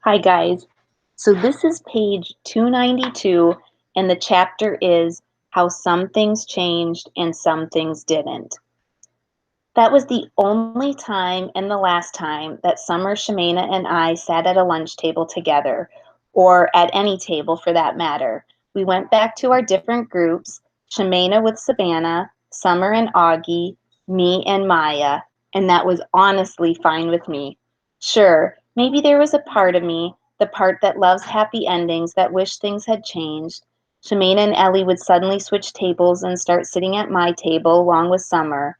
Hi guys. So this is page 292 and the chapter is How Some Things Changed and Some Things Didn't. That was the only time and the last time that Summer, Shemana, and I sat at a lunch table together, or at any table for that matter. We went back to our different groups, Shemana with Savannah, Summer and Augie, me and Maya, and that was honestly fine with me. Sure, maybe there was a part of me, the part that loves happy endings, that wished things had changed. Shemana and Ellie would suddenly switch tables and start sitting at my table along with Summer.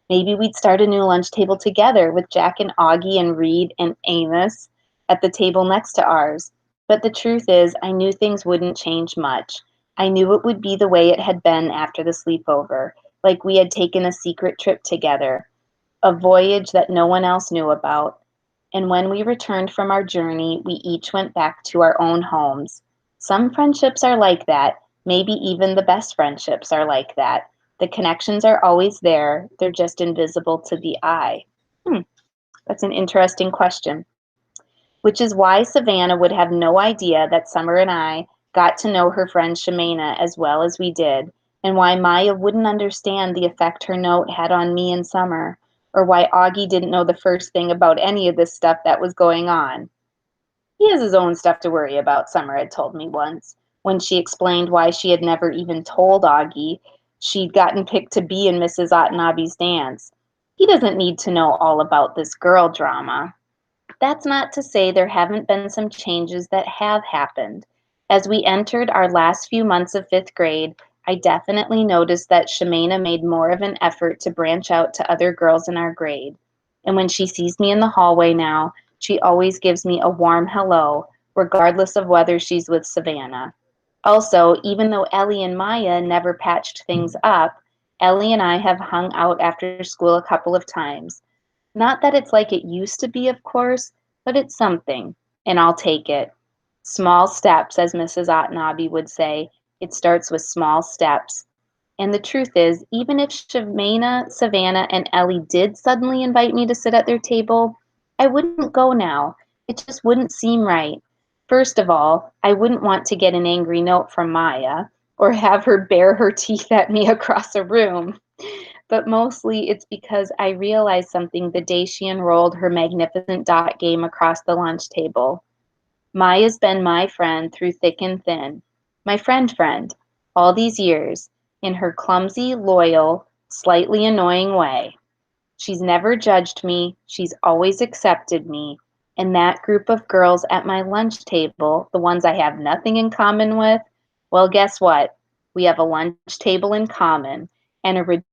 Maybe we'd start a new lunch table together with Jack and Augie and Reed and Amos at the table next to ours. But the truth is, I knew things wouldn't change much. I knew it would be the way it had been after the sleepover, like we had taken a secret trip together, a voyage that no one else knew about. And when we returned from our journey, we each went back to our own homes. Some friendships are like that. Maybe even the best friendships are like that. The connections are always there, they're just invisible to the eye. That's an interesting question. Which is why Savannah would have no idea that Summer and I got to know her friend Shemana as well as we did, and why Maya wouldn't understand the effect her note had on me and Summer, or why Augie didn't know the first thing about any of this stuff that was going on. He has his own stuff to worry about, Summer had told me once, when she explained why she had never even told Augie she'd gotten picked to be in Mrs. Watanabe's dance. He doesn't need to know all about this girl drama. That's not to say there haven't been some changes that have happened. As we entered our last few months of fifth grade, I definitely noticed that Shemana made more of an effort to branch out to other girls in our grade. And when she sees me in the hallway now, she always gives me a warm hello, regardless of whether she's with Savannah. Also, even though Ellie and Maya never patched things up, Ellie and I have hung out after school a couple of times. Not that it's like it used to be, of course, but it's something, and I'll take it. Small steps, as Mrs. Watanabe would say. It starts with small steps. And the truth is, even if Shemana, Savannah, and Ellie did suddenly invite me to sit at their table, I wouldn't go now. It just wouldn't seem right. First of all, I wouldn't want to get an angry note from Maya, or have her bare her teeth at me across a room. But mostly it's because I realized something the day she enrolled her magnificent dot game across the lunch table. Maya's been my friend through thick and thin, my friend, all these years, in her clumsy, loyal, slightly annoying way. She's never judged me, she's always accepted me, and that group of girls at my lunch table, the ones I have nothing in common with, well, guess what? We have a lunch table in common and a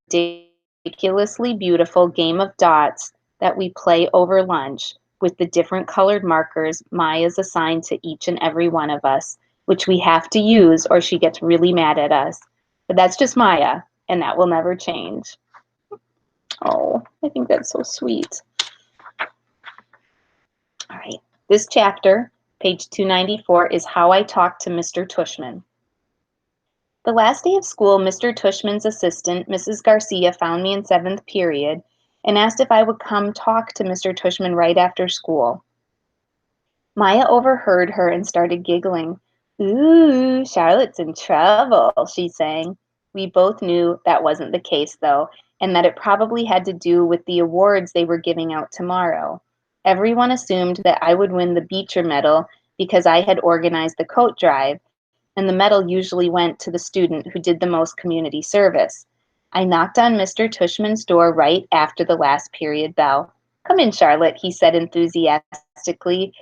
ridiculously beautiful game of dots that we play over lunch with the different colored markers Maya's assigned to each and every one of us, which we have to use or she gets really mad at us. But that's just Maya, and that will never change. Oh, I think that's so sweet. All right. This chapter, page 294, is How I Talked to Mr. Tushman. The last day of school, Mr. Tushman's assistant, Mrs. Garcia, found me in 7th period and asked if I would come talk to Mr. Tushman right after school. Maya overheard her and started giggling. Ooh, Charlotte's in trouble, she sang. We both knew that wasn't the case, though, and that it probably had to do with the awards they were giving out tomorrow. Everyone assumed that I would win the Beecher Medal because I had organized the coat drive, and the medal usually went to the student who did the most community service. I knocked on Mr. Tushman's door right after the last period bell. Come in, Charlotte, he said enthusiastically,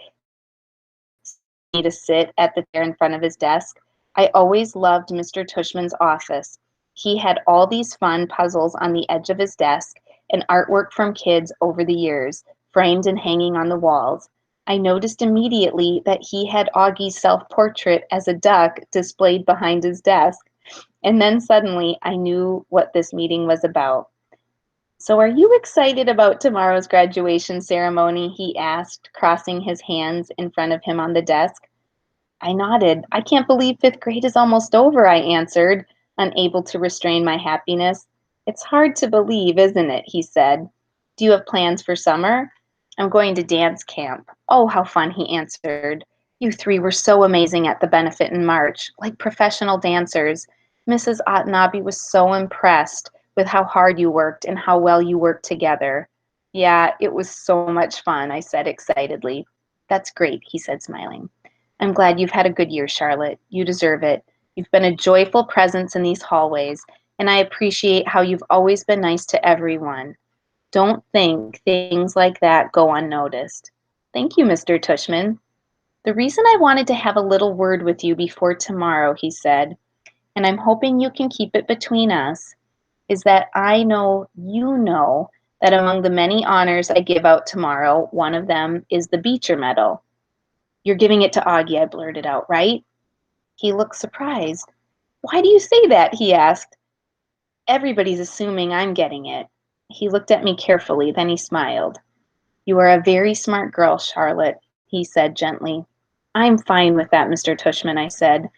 me to sit at the chair in front of his desk. I always loved Mr. Tushman's office. He had all these fun puzzles on the edge of his desk and artwork from kids over the years, framed and hanging on the walls. I noticed immediately that he had Augie's self-portrait as a duck displayed behind his desk. And then suddenly I knew what this meeting was about. So are you excited about tomorrow's graduation ceremony? He asked, crossing his hands in front of him on the desk. I nodded. I can't believe 5th grade is almost over, I answered, unable to restrain my happiness. It's hard to believe, isn't it? He said. Do you have plans for summer? I'm going to dance camp. Oh, how fun, he answered. You three were so amazing at the benefit in March, like professional dancers. Mrs. Watanabe was so impressed with how hard you worked and how well you worked together. Yeah, it was so much fun, I said excitedly. That's great, he said, smiling. I'm glad you've had a good year, Charlotte. You deserve it. You've been a joyful presence in these hallways, and I appreciate how you've always been nice to everyone. Don't think things like that go unnoticed. Thank you, Mr. Tushman. The reason I wanted to have a little word with you before tomorrow, he said, and I'm hoping you can keep it between us, is that I know you know that among the many honors I give out tomorrow, one of them is the Beecher Medal. You're giving it to Augie, I blurted out, right? He looked surprised. Why do you say that? He asked. Everybody's assuming I'm getting it. He looked at me carefully, then he smiled. You are a very smart girl, Charlotte, he said gently. I'm fine with that, Mr. Tushman, I said.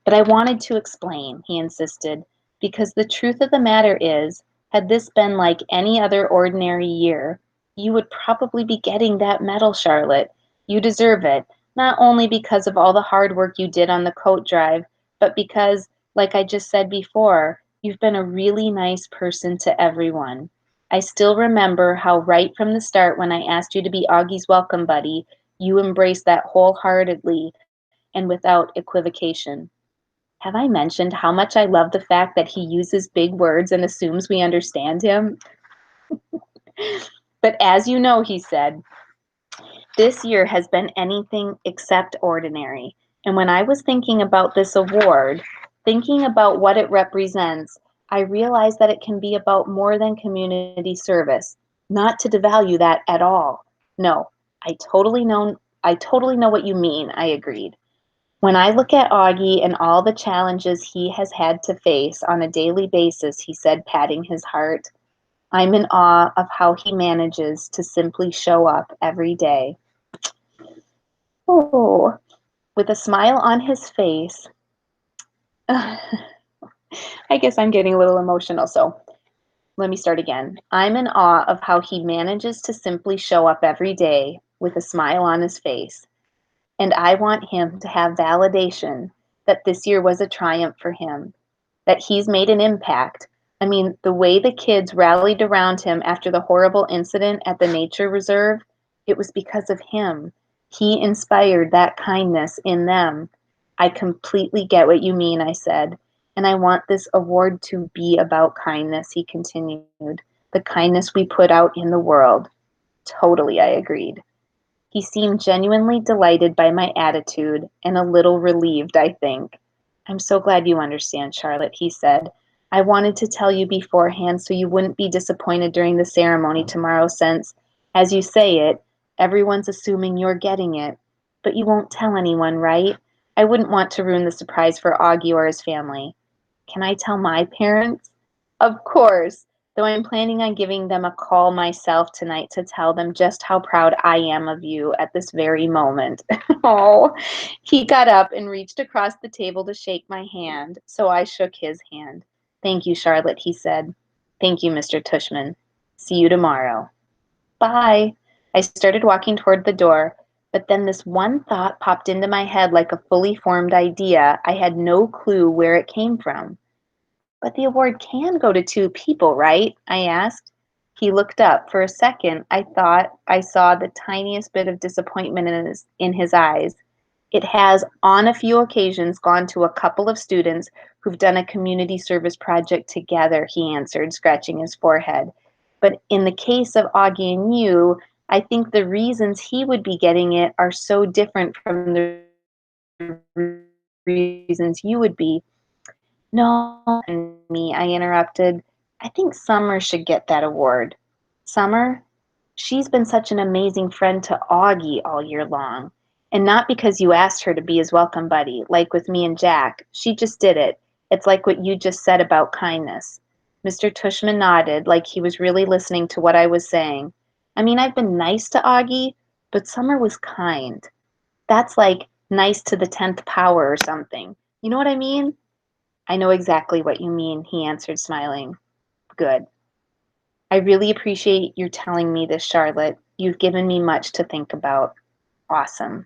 But I wanted to explain, he insisted, because the truth of the matter is, had this been like any other ordinary year, you would probably be getting that medal, Charlotte. You deserve it, not only because of all the hard work you did on the coat drive, but because, like I just said before, you've been a really nice person to everyone. I still remember how right from the start when I asked you to be Augie's welcome buddy, you embraced that wholeheartedly and without equivocation. Have I mentioned how much I love the fact that he uses big words and assumes we understand him? But as you know, he said, this year has been anything except ordinary. And when I was thinking about this award, thinking about what it represents, I realized that it can be about more than community service. Not to devalue that at all. No, I totally know what you mean, I agreed. When I look at Augie and all the challenges he has had to face on a daily basis, he said, patting his heart, I'm in awe of how he manages to simply show up every day. Oh, with a smile on his face. I guess I'm getting a little emotional, so let me start again. I'm in awe of how he manages to simply show up every day with a smile on his face. And I want him to have validation that this year was a triumph for him, that he's made an impact. I mean, the way the kids rallied around him after the horrible incident at the nature reserve, it was because of him. He inspired that kindness in them. I completely get what you mean, I said. And I want this award to be about kindness, he continued. The kindness we put out in the world. Totally, I agreed. He seemed genuinely delighted by my attitude and a little relieved, I think. I'm so glad you understand, Charlotte, he said. I wanted to tell you beforehand so you wouldn't be disappointed during the ceremony tomorrow since, as you say it, everyone's assuming you're getting it. But you won't tell anyone, right? I wouldn't want to ruin the surprise for Augie or his family. Can I tell my parents? Of course, though I'm planning on giving them a call myself tonight to tell them just how proud I am of you at this very moment. Oh, he got up and reached across the table to shake my hand, so I shook his hand. Thank you, Charlotte, he said. Thank you, Mr. Tushman. See you tomorrow. Bye. I started walking toward the door, but then this one thought popped into my head like a fully formed idea. I had no clue where it came from. But the award can go to two people, right? I asked. He looked up. For a second, I thought I saw the tiniest bit of disappointment in his eyes. It has, on a few occasions, gone to a couple of students who've done a community service project together, he answered, scratching his forehead. But in the case of Augie and you, I think the reasons he would be getting it are so different from the reasons you would be. No, me, I interrupted. I think Summer should get that award. Summer? She's been such an amazing friend to Augie all year long. And not because you asked her to be his welcome buddy, like with me and Jack. She just did it. It's like what you just said about kindness. Mr. Tushman nodded, like he was really listening to what I was saying. I mean, I've been nice to Augie, but Summer was kind. That's like nice to the 10th power or something. You know what I mean? I know exactly what you mean, he answered, smiling. Good. I really appreciate your telling me this, Charlotte. You've given me much to think about. Awesome.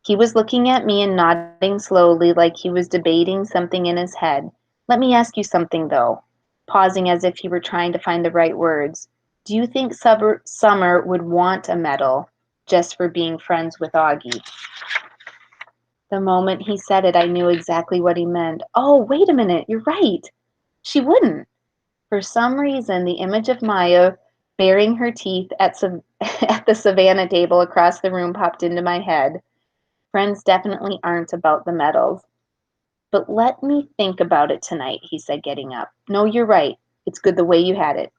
He was looking at me and nodding slowly like he was debating something in his head. Let me ask you something, though, pausing as if he were trying to find the right words. Do you think Summer would want a medal just for being friends with Augie? The moment he said it, I knew exactly what he meant. Oh, wait a minute, you're right. She wouldn't. For some reason, the image of Maya baring her teeth at, at the Savannah table across the room popped into my head. Friends definitely aren't about the medals. But let me think about it tonight, he said, getting up. No, you're right. It's good the way you had it.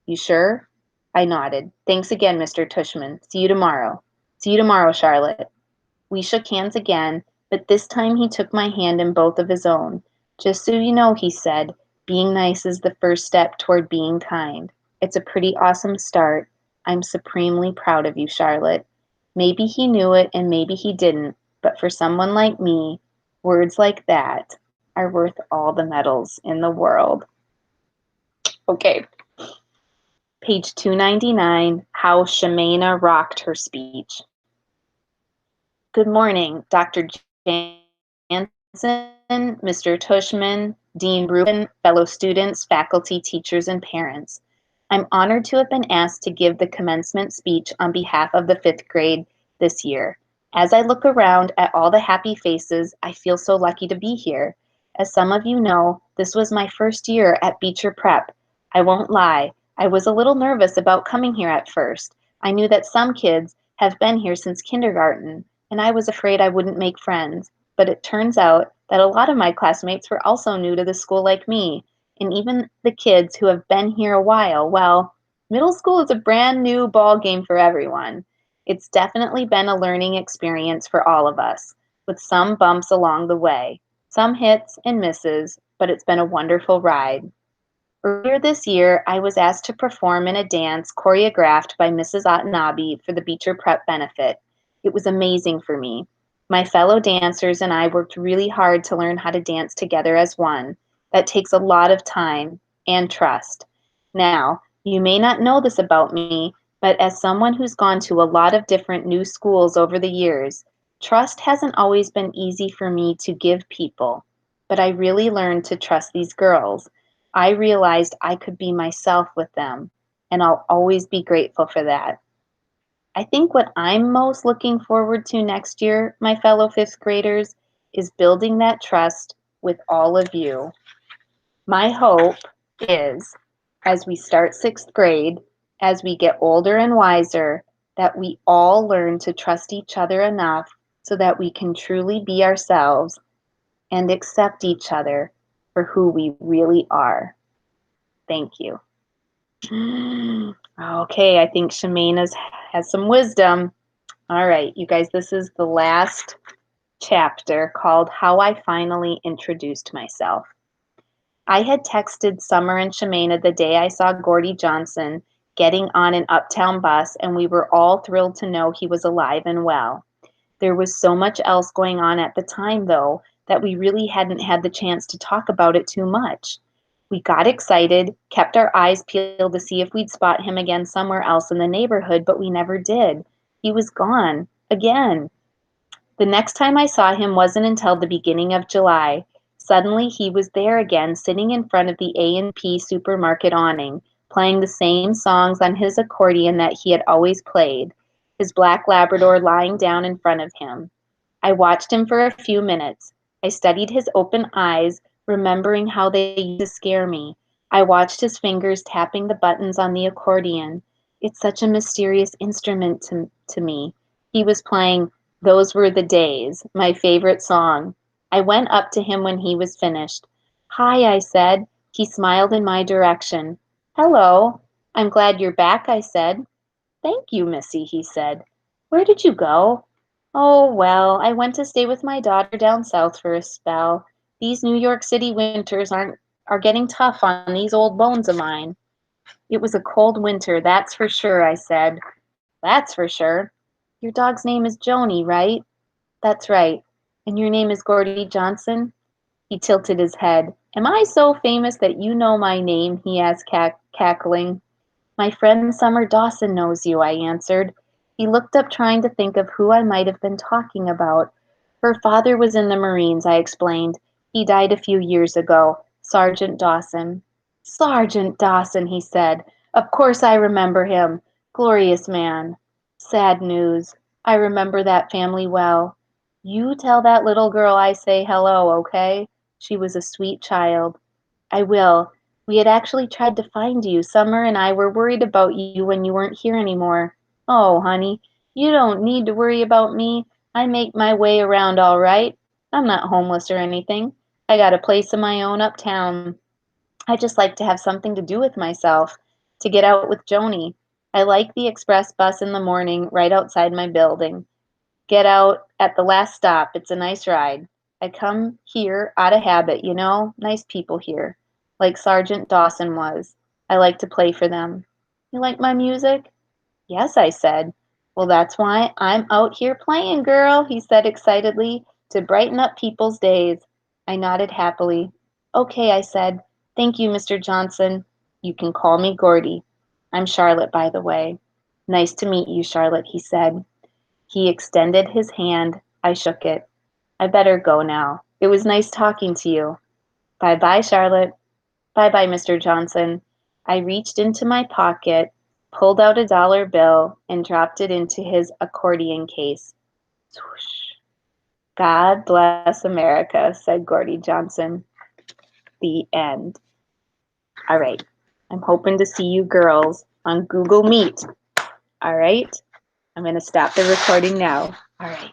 You sure? I nodded. Thanks again, Mr. Tushman. See you tomorrow. See you tomorrow, Charlotte. We shook hands again, but this time he took my hand in both of his own. Just so you know, he said, being nice is the first step toward being kind. It's a pretty awesome start. I'm supremely proud of you, Charlotte. Maybe he knew it and maybe he didn't, but for someone like me, words like that are worth all the medals in the world. Okay. Page 299, How Shemana Rocked Her Speech. Good morning, Dr. Jansen, Mr. Tushman, Dean Rubin, fellow students, faculty, teachers, and parents. I'm honored to have been asked to give the commencement speech on behalf of the 5th grade this year. As I look around at all the happy faces, I feel so lucky to be here. As some of you know, this was my first year at Beecher Prep. I won't lie, I was a little nervous about coming here at first. I knew that some kids have been here since kindergarten, and I was afraid I wouldn't make friends. But it turns out that a lot of my classmates were also new to the school like me, and even the kids who have been here a while, well, middle school is a brand new ball game for everyone. It's definitely been a learning experience for all of us, with some bumps along the way, some hits and misses, but it's been a wonderful ride. Earlier this year, I was asked to perform in a dance choreographed by Mrs. Watanabe for the Beecher Prep benefit. It was amazing for me. My fellow dancers and I worked really hard to learn how to dance together as one. That takes a lot of time and trust. Now, you may not know this about me, but as someone who's gone to a lot of different new schools over the years, trust hasn't always been easy for me to give people. But I really learned to trust these girls. I realized I could be myself with them, and I'll always be grateful for that. I think what I'm most looking forward to next year, my fellow 5th graders, is building that trust with all of you. My hope is, as we start 6th grade, as we get older and wiser, that we all learn to trust each other enough so that we can truly be ourselves and accept each other for who we really are. Thank you. Okay, I think Shemana has some wisdom. All right, you guys, this is the last chapter called How I Finally Introduced Myself. I had texted Summer and Shemana the day I saw Gordy Johnson getting on an uptown bus, and we were all thrilled to know he was alive and well. There was so much else going on at the time, though, that we really hadn't had the chance to talk about it too much. We got excited, kept our eyes peeled to see if we'd spot him again somewhere else in the neighborhood, but we never did. He was gone, again. The next time I saw him wasn't until the beginning of July. Suddenly he was there again, sitting in front of the A&P supermarket awning, playing the same songs on his accordion that he had always played, his black Labrador lying down in front of him. I watched him for a few minutes. I studied his open eyes, remembering how they used to scare me. I watched his fingers tapping the buttons on the accordion. It's such a mysterious instrument to me. He was playing Those Were the Days, my favorite song. I went up to him when he was finished. Hi, I said. He smiled in my direction. Hello. I'm glad you're back, I said. Thank you, Missy, he said. Where did you go? Oh, well, I went to stay with my daughter down south for a spell. These New York City winters are getting tough on these old bones of mine. It was a cold winter, that's for sure, I said. That's for sure. Your dog's name is Joni, right? That's right. And your name is Gordy Johnson? He tilted his head. Am I so famous that you know my name? He asked, cackling. My friend Summer Dawson knows you, I answered. He looked up, trying to think of who I might have been talking about. Her father was in the Marines, I explained. He died a few years ago. Sergeant Dawson. Sergeant Dawson, he said. Of course I remember him. Glorious man. Sad news. I remember that family well. You tell that little girl I say hello, okay? She was a sweet child. I will. We had actually tried to find you. Summer and I were worried about you when you weren't here anymore. Oh, honey, you don't need to worry about me. I make my way around all right. I'm not homeless or anything. I got a place of my own uptown. I just like to have something to do with myself, to get out with Joni. I like the express bus in the morning right outside my building. Get out at the last stop. It's a nice ride. I come here out of habit, you know. Nice people here. Like Sergeant Dawson was. I like to play for them. You like my music? Yes, I said. Well, that's why I'm out here playing, girl, he said excitedly, to brighten up people's days. I nodded happily. Okay, I said. Thank you, Mr. Johnson. You can call me Gordy. I'm Charlotte, by the way. Nice to meet you, Charlotte, he said. He extended his hand. I shook it. I better go now. It was nice talking to you. Bye-bye, Charlotte. Bye-bye, Mr. Johnson. I reached into my pocket, pulled out a dollar bill, and dropped it into his accordion case. Swoosh. God bless America, said Gordy Johnson. The end. All right. I'm hoping to see you girls on Google Meet. All right. I'm going to stop the recording now. All right.